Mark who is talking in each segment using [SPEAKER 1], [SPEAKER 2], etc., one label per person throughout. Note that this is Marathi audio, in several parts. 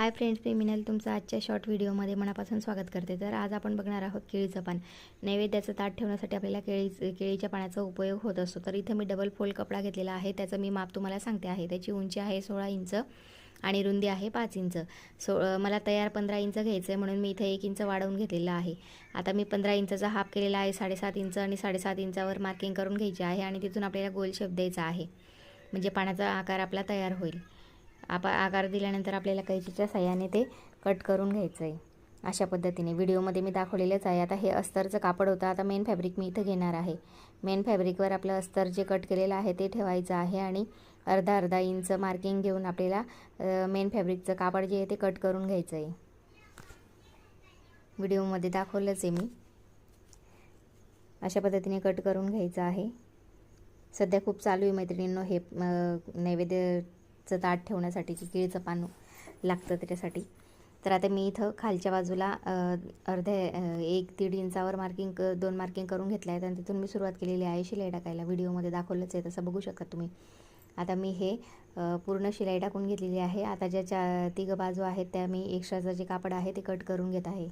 [SPEAKER 1] हाय फ्रेंड्स, मी मिनल तुमचं आजच्या शॉर्ट व्हिडिओमध्ये मनापासून स्वागत करते। तर आज आपण बघणार आहोत केळीचं पान। नैवेद्याचं ताट ठेवण्यासाठी आपल्याला केळीच्या पानाचा उपयोग होत असतो। तर इथं मी डबल फोल्ड कपडा घेतलेला आहे। त्याचं मी माप तुम्हाला सांगते आहे। त्याची उंची आहे 16 इंच आणि रुंदी आहे 5 इंच। मला तयार 15 इंच घ्यायचं आहे, म्हणून मी इथं 1 इंच वाढवून घेतलेला आहे। आता मी 15 इंचाचा हाफ केलेला आहे। 7.5 इंच आणि 7.5 इंचावर मार्किंग करून घ्यायची आहे आणि तिथून आपल्याला गोल शेप द्यायचा आहे, म्हणजे पानाचा आकार आपला तयार होईल। आकार दिल्यानंतर आपल्याला कैचीच्या साहाय्याने ते कट करून घ्यायचं आहे। अशा पद्धतीने व्हिडिओमध्ये मी दाखवलेलंच आहे। आता हे अस्तरचं कापड होतं। आता मेन फॅब्रिक मी इथं घेणार आहे। मेन फॅब्रिकवर आपलं अस्तर जे कट केलेलं आहे ते ठेवायचं आहे आणि अर्धा इंच मार्किंग घेऊन आपल्याला मेन फॅब्रिकचं कापड जे आहे ते कट करून घ्यायचं आहे। व्हिडिओमध्ये दाखवलंच आहे मी। अशा पद्धतीने कट करून घ्यायचं आहे। सध्या खूप चालू आहे मैत्रिणींनो हे नैवेद्याचं ताट ठेवण्यासाठी केळीचं पान लागतं त्याच्यासाठी। तर आता मी इथं खालच्या बाजूला 1-1.5 इंचावर दोन मार्किंग करून घेतले आहेत आणि तिथून मी सुरुवात केलेली आहे शिलाई टाकायला। व्हिडिओमध्ये दाखवलंच आहे तसं बघू शकता तुम्ही। आता मी हे पूर्ण शिलाई टाकून घेतलेली आहे। आता ज्या 3 बाजू आहेत त्या मी एक्स्ट्राचं जे कापड आहे ते कट करून घेत आहे।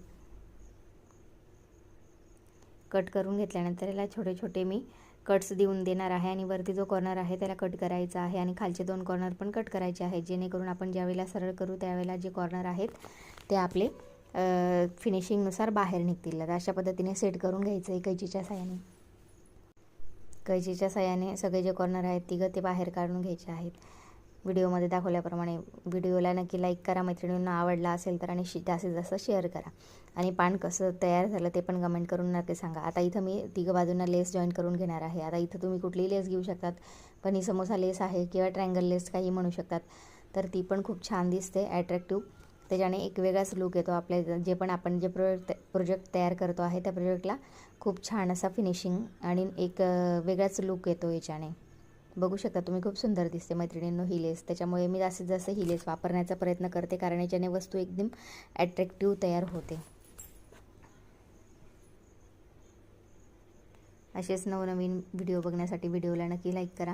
[SPEAKER 1] कट करून घेतल्यानंतर याला छोटे छोटे मी कट्स देऊन देणार आहे आणि वरती जो कॉर्नर आहे त्याला कट करायचा आहे आणि खालचे 2 कॉर्नर पण कट करायचे आहेत, जेणेकरून आपण ज्यावेळेला सरळ करू त्यावेळेला जे कॉर्नर आहेत ते आपले फिनिशिंगनुसार बाहेर निघतील। अशा पद्धतीने सेट करून घ्यायचं आहे कैचीच्या साहाय्याने। कैचीच्या साहाय्याने सगळे जे कॉर्नर आहेत ते बाहेर काढून घ्यायचे आहेत। व्हिडिओमध्ये दाखवल्याप्रमाणे व्हिडिओला नक्की लाईक करा मैत्रिणींना आवडला असेल तर, आणि जास्तीत जास्त शेअर करा। आणि पान कसं तयार झालं ते पण कमेंट करून नक्की सांगा। आता इथं मी 3 बाजूंना लेस जॉईन करून घेणार आहे। आता इथं तुम्ही कुठलीही लेस घेऊ शकतात, पण ही समोसा लेस आहे किंवा ट्रायंगल लेस काही म्हणू शकतात, तर ती पण खूप छान दिसते ॲट्रॅक्टिव्ह। त्याच्याने एक वेगळाच लुक येतो आपल्या आपण जे प्रोजेक्ट तयार करतो आहे त्या प्रोजेक्टला खूप छान असा फिनिशिंग आणि एक वेगळाच लुक येतो याच्याने। बघू शकता तुम्ही, खूप सुंदर दिसते मैत्रिणींनो ही लेस। त्याच्यामुळे मी जास्तीत जास्त ही लेस वापरण्याचा प्रयत्न करते, कारण याच्याने वस्तू एकदम ॲट्रॅक्टिव्ह तयार होते। असेच नवनवीन व्हिडिओ बघण्यासाठी व्हिडिओला नक्की लाईक करा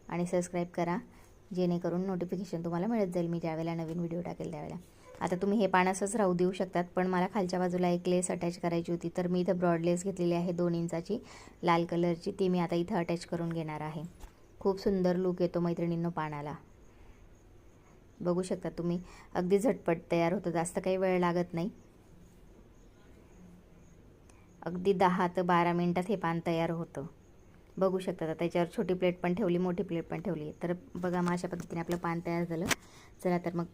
[SPEAKER 1] आणि सबस्क्राईब करा, जेणेकरून नोटिफिकेशन तुम्हाला मिळत जाईल मी ज्यावेळेला नवीन व्हिडिओ टाकेल त्यावेळेला। आता तुम्ही हे पान असंच राहू देऊ शकतात, पण मला खालच्या बाजूला एक लेस अटॅच करायची होती, तर मी इथं ब्रॉड लेस घेतलेली आहे 2 इंचाची लाल कलरची। ती मी आता इथं अटॅच करून घेणार आहे। खूप सुंदर लुक येतो मैत्रिणींनो पानाला। बघू शकता तुम्ही, अगदी झटपट तयार होतं, जास्त काही वेळ लागत नाही। अगदी 10 ते 12 मिनिटात हे पान तयार होतं। बघू शकता आता त्याच्यावर छोटी प्लेट पण ठेवली, मोठी प्लेट पण ठेवली। तर बघा मग अशा पद्धतीने आपलं पान तयार झालं। चला तर मग